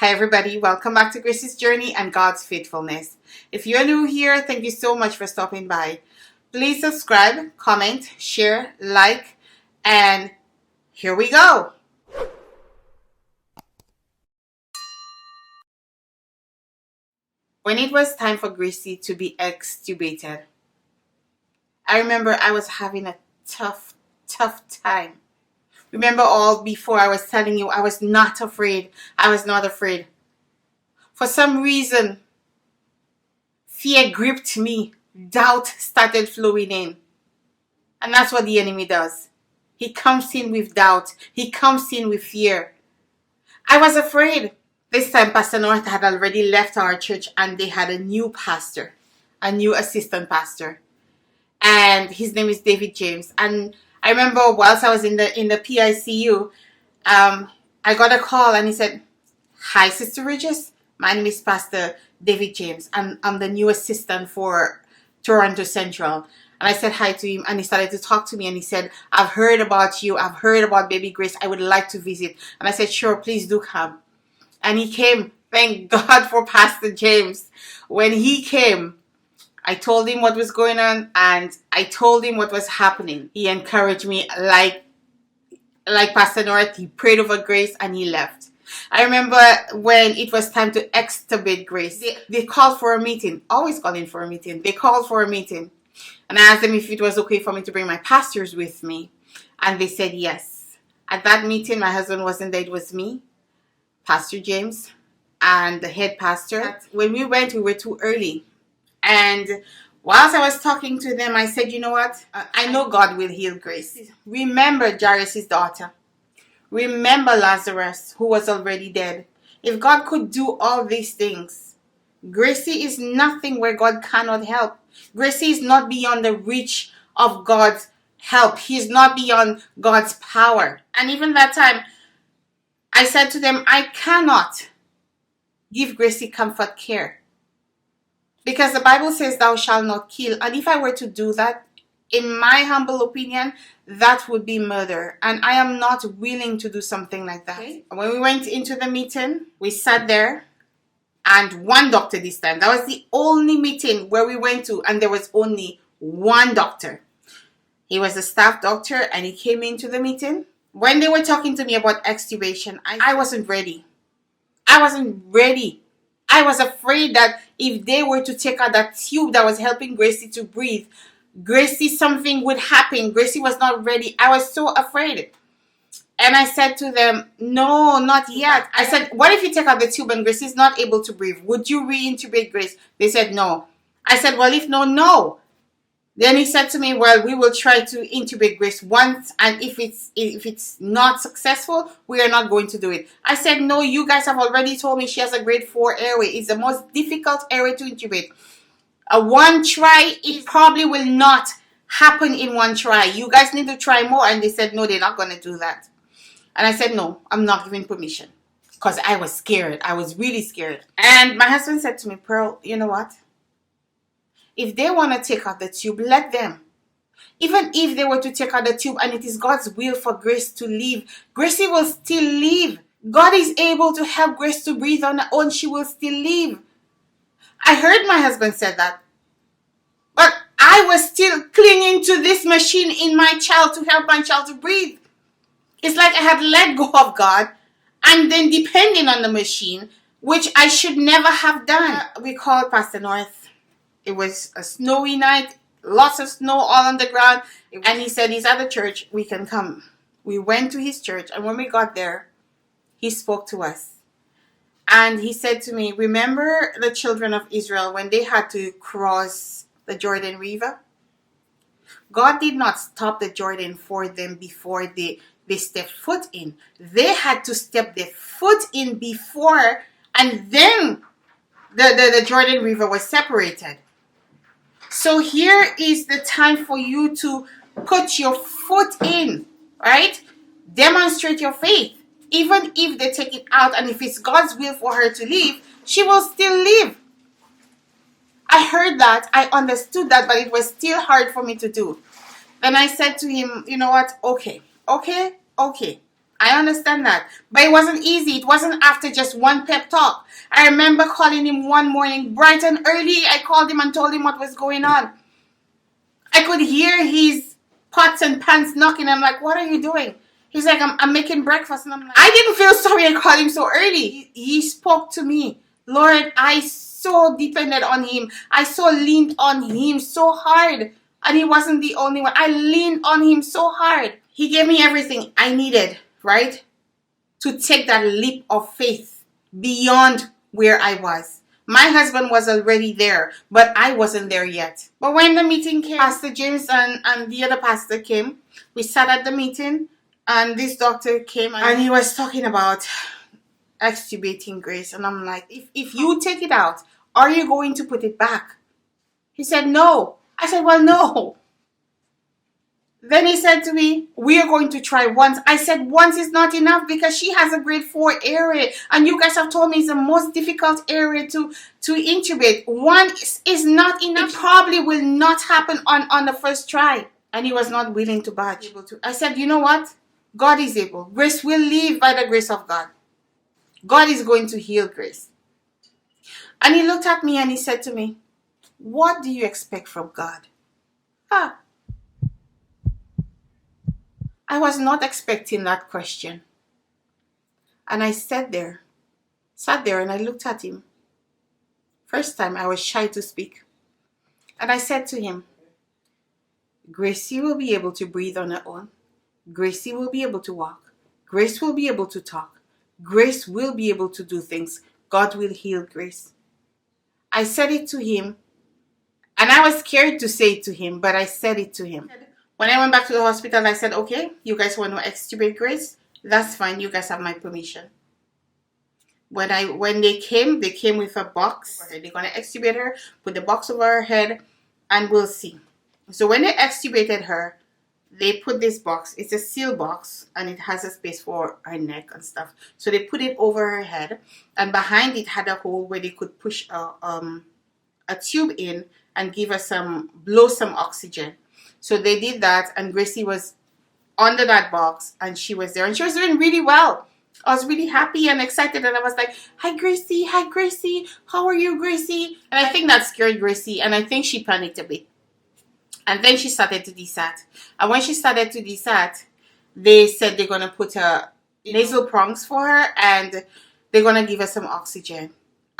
Hi everybody, welcome back to Grace's Journey and God's Faithfulness. If you're new here, thank you so much for stopping by. Please subscribe, comment, share, like, and here we go. When it was time for Gracie to be extubated, I remember I was having a tough time. Remember all before I was telling you I was not afraid. I was not afraid. For some reason, fear gripped me. Doubt started flowing in. And that's what the enemy does. He comes in with doubt. He comes in with fear. I was afraid. This time, Pastor North had already left our church and they had a new pastor, a new assistant pastor. And his name is David James. And I remember whilst I was in the PICU, I got a call and he said, "Hi, Sister Regis. My name is Pastor David James and I'm the new assistant for Toronto Central." And I said hi to him and he started to talk to me and he said, "I've heard about you. I've heard about Baby Grace. I would like to visit." And I said, "Sure, please do come." And he came. Thank God for Pastor James. When he came, I told him what was going on and I told him what was happening. He encouraged me like Pastor North. He prayed over Grace and he left. I remember when it was time to extubate Grace, they called for a meeting. Always calling for a meeting. They called for a meeting. And I asked them if it was okay for me to bring my pastors with me. And they said yes. At that meeting, my husband wasn't there. It was me, Pastor James, and the head pastor. When we went, we were too early. And whilst I was talking to them, I said, "You know what? I know God will heal Grace. Remember Jairus' daughter. Remember Lazarus, who was already dead. If God could do all these things, Gracie is nothing where God cannot help. Gracie is not beyond the reach of God's help. He's not beyond God's power." And even that time, I said to them, I cannot give Gracie comfort care. Because the Bible says, "Thou shalt not kill." And if I were to do that, in my humble opinion, that would be murder. And I am not willing to do something like that. Okay. When we went into the meeting, we sat there. And one doctor this time. That was the only meeting where we went to. And there was only one doctor. He was a staff doctor. And he came into the meeting. When they were talking to me about extubation, I wasn't ready. I wasn't ready. I was afraid that if they were to take out that tube that was helping Gracie to breathe, Gracie, something would happen. Gracie was not ready. I was so afraid. And I said to them, "No, not yet." I said, "What if you take out the tube and Grace is not able to breathe? Would you reintubate Grace?" They said, "No." I said, "Well, if no, no." Then he said to me, "Well, we will try to intubate Grace once, and if it's not successful, we are not going to do it." I said, "No, you guys have already told me she has a grade 4 airway. It's the most difficult airway to intubate. One try, it probably will not happen in one try. You guys need to try more." And they said, "No, they're not going to do that." And I said, "No, I'm not giving permission." Because I was scared. I was really scared. And my husband said to me, "Pearl, you know what? If they want to take out the tube, let them. Even if they were to take out the tube and it is God's will for Grace to leave, Gracie will still leave. God is able to help Grace to breathe on her own. She will still leave." I heard my husband say that. But I was still clinging to this machine in my child to help my child to breathe. It's like I had let go of God and then depending on the machine, which I should never have done. We called Pastor North. It was a snowy night, lots of snow all on the ground. And he said he's at the church, we can come. We went to his church, and when we got there, he spoke to us. And he said to me, "Remember the children of Israel when they had to cross the Jordan River? God did not stop the Jordan for them before they stepped foot in. They had to step their foot in before, and then the Jordan River was separated. So here is the time for you to put your foot in, right? Demonstrate your faith. Even if they take it out and if it's God's will for her to leave, she will still live." I heard that. I understood that, but it was still hard for me to do. Then I said to him, "You know what? Okay. I understand that. But it wasn't easy. It wasn't after just one pep talk. I remember calling him one morning, bright and early. I called him and told him what was going on. I could hear his pots and pans knocking. I'm like, what are you doing? He's like, I'm making breakfast. And I'm like, I didn't feel sorry I called him so early. He spoke to me. Lord, I so depended on him. I so leaned on him so hard. And he wasn't the only one. I leaned on him so hard. He gave me everything I needed, right? To take that leap of faith beyond where I was. My husband was already there, but I wasn't there yet. But when the meeting came, Pastor James and the other pastor came. We sat at the meeting, and this doctor came, and he was talking about extubating Grace. And I'm like, if you take it out, are you going to put it back? He said, no. I said, well, no. Then he said to me, we are going to try once. I said, once is not enough because she has a grade 4 area. And you guys have told me it's the most difficult area to intubate. One is not enough. It probably will not happen on the first try. And he was not willing to budge. I said, you know what? God is able. Grace will live by the grace of God. God is going to heal Grace. And he looked at me and he said to me, what do you expect from God? I was not expecting that question. And I sat there and I looked at him. First time I was shy to speak. And I said to him, Gracie will be able to breathe on her own. Gracie will be able to walk. Grace will be able to talk. Grace will be able to do things. God will heal Grace. I said it to him. And I was scared to say it to him, but I said it to him. When I went back to the hospital, I said, okay, you guys want to extubate Grace? That's fine. You guys have my permission. When they came with a box. They're going to extubate her, put the box over her head, and we'll see. So when they extubated her, they put this box. It's a seal box, and it has a space for her neck and stuff. So they put it over her head, and behind it had a hole where they could push a tube in and give her blow some oxygen. So they did that, and Gracie was under that box, and she was there, and she was doing really well. I was really happy and excited, and I was like, hi Gracie, how are you, Gracie? And I think that scared Gracie, and I think she panicked a bit. And then she started to desat. And when she started to desat, they said they're going to put nasal prongs for her, and they're going to give her some oxygen.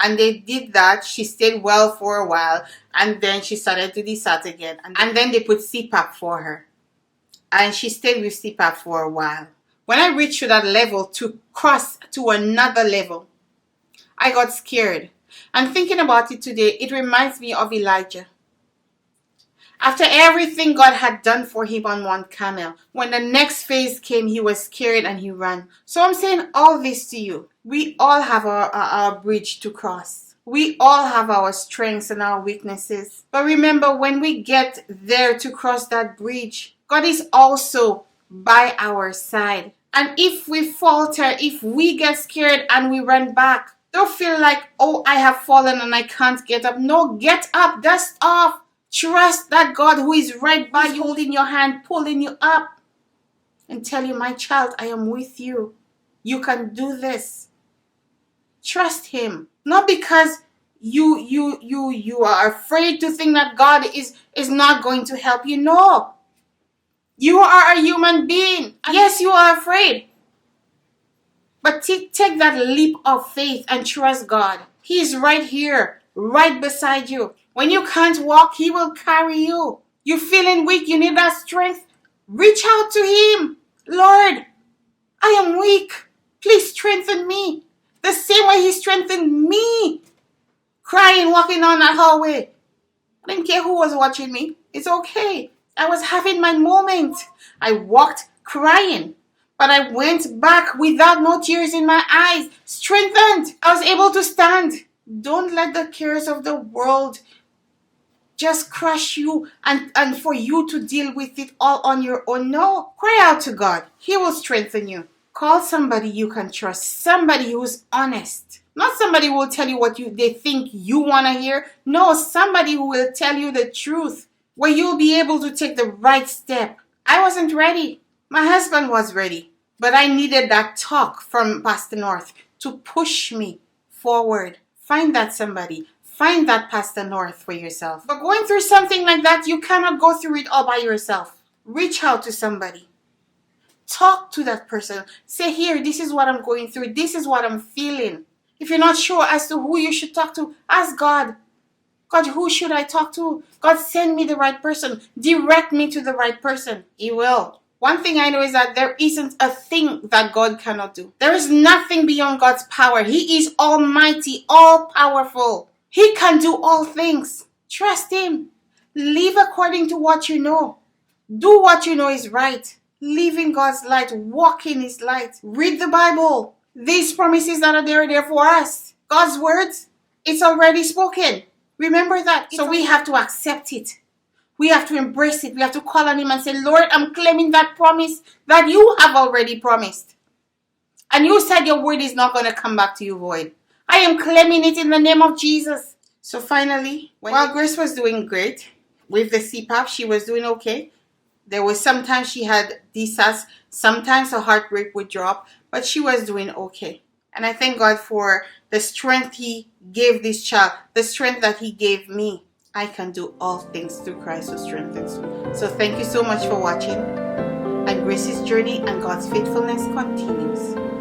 And they did that. She stayed well for a while. And then she started to desat again. And then they put CPAP for her. And she stayed with CPAP for a while. When I reached to that level to cross to another level, I got scared. And thinking about it today, it reminds me of Elijah. After everything God had done for him on Mount Carmel, when the next phase came, he was scared and he ran. So I'm saying all this to you. We all have our bridge to cross. We all have our strengths and our weaknesses. But remember, when we get there to cross that bridge, God is also by our side. And if we falter, if we get scared and we run back, don't feel like, oh, I have fallen and I can't get up. No, get up, dust off. Trust that God who is right by you, holding your hand, pulling you up, and tell you, my child, I am with you. You can do this. Trust him. Not because you are afraid to think that God is not going to help you. No. You are a human being. Yes, you are afraid. But take that leap of faith and trust God. He is right here, right beside you. When you can't walk, he will carry you. You're feeling weak, you need that strength. Reach out to him. Lord, I am weak. Please strengthen me. The same way he strengthened me. Crying, walking on that hallway. I didn't care who was watching me. It's okay. I was having my moment. I walked crying. But I went back without no tears in my eyes. Strengthened. I was able to stand. Don't let the cares of the world just crush you and for you to deal with it all on your own. No. Cry out to God. He will strengthen you. Call somebody you can trust. Somebody who's honest. Not somebody who will tell you what they think you want to hear. No, somebody who will tell you the truth. Where you'll be able to take the right step. I wasn't ready. My husband was ready. But I needed that talk from Pastor North to push me forward. Find that somebody. Find that Pastor North for yourself. But going through something like that, you cannot go through it all by yourself. Reach out to somebody. Talk to that person. Say, here, this is what I'm going through. This is what I'm feeling. If you're not sure as to who you should talk to, ask God. God, who should I talk to? God, send me the right person. Direct me to the right person. He will. One thing I know is that there isn't a thing that God cannot do. There is nothing beyond God's power. He is almighty, all-powerful. He can do all things. Trust Him. Live according to what you know. Do what you know is right. Live in God's light. Walk in His light. Read the Bible. These promises that are there for us. God's words, it's already spoken. Remember that. So we have to accept it. We have to embrace it. We have to call on Him and say, Lord, I'm claiming that promise that you have already promised. And you said your word is not going to come back to you void. I am claiming it in the name of Jesus. So finally, while Grace was doing great with the CPAP, she was doing okay. There was sometimes she had DSAS, sometimes her heart rate would drop, but she was doing okay. And I thank God for the strength He gave this child, the strength that He gave me. I can do all things through Christ who strengthens me. So thank you so much for watching. And Grace's journey and God's faithfulness continues.